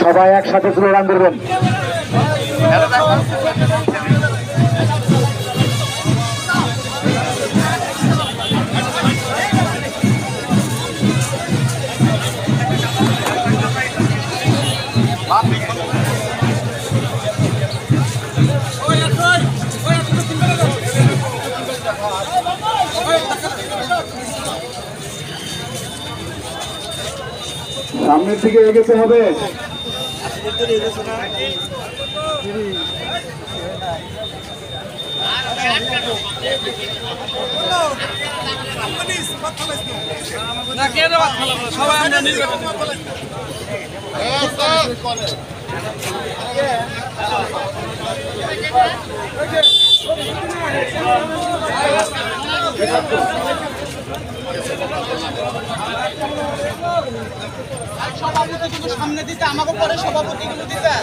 সবাই একসাথে স্লোগান করবেন। সামনের দিকে এগোতে হবে। সামনে দিতে আমাকে পরে সভাপতিগুলো দিতে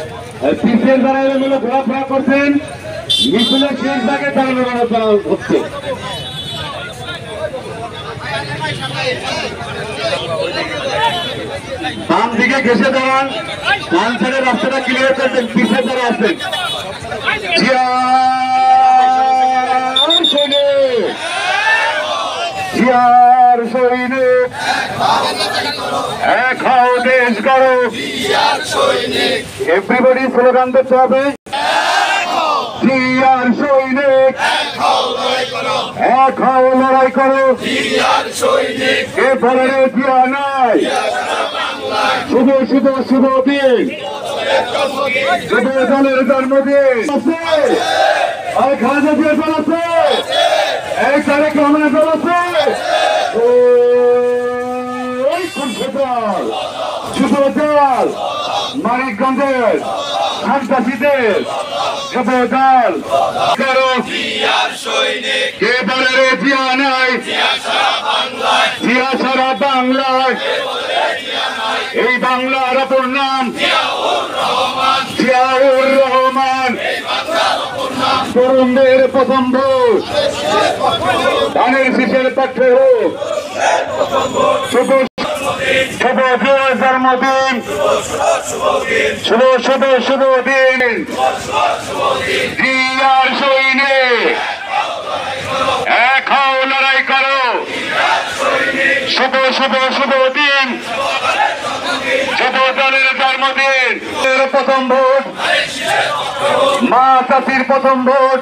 পিসের দ্বারা এগুলো ঘোরাফেরা করছেন, মিছিলের শেষ ভাগে চালানো হচ্ছে। বাম দিকে ঘেসে দাঁড়ান, ডান সাইডের রাস্তাটা ক্লিয়ার করছেন, পিসের দ্বারা আসছেন। জিয়ার সৈনিক এক হও দেশ করো, এভরিবডি স্লোগান দিতে হবে। জিয়ার সৈনিক এক হও লড়াই করো, এ ফলে জিয়া নাই শুভ শুভ শুভ দিন, শুভ দলের জন্মদিন আর খালেদা জিয়া দল আছে, এই তারেক রহমানের দল আছে, শুভ দল মানিকগঞ্জের সন্ত্রাসীদের শুভ দল করো। কে বলে রে জিয়া নাই, জিয়া সারা বাংলায়, এই বাংলার অপর নাম জিয়াউর রহমান, তরুণদের প্রথম ভোট ধানের শীষের পক্ষে হোক। শুভ শুভ জন্মদিন, শুভ শুভ শুভ দিন, জিয়ার সৈনিক এক হও লড়াই করো, শুভ শুভ শুভ দিন, শুভ দলের জন্মদিন, প্রথম ভোট মা চাষির প্রথম ভোট।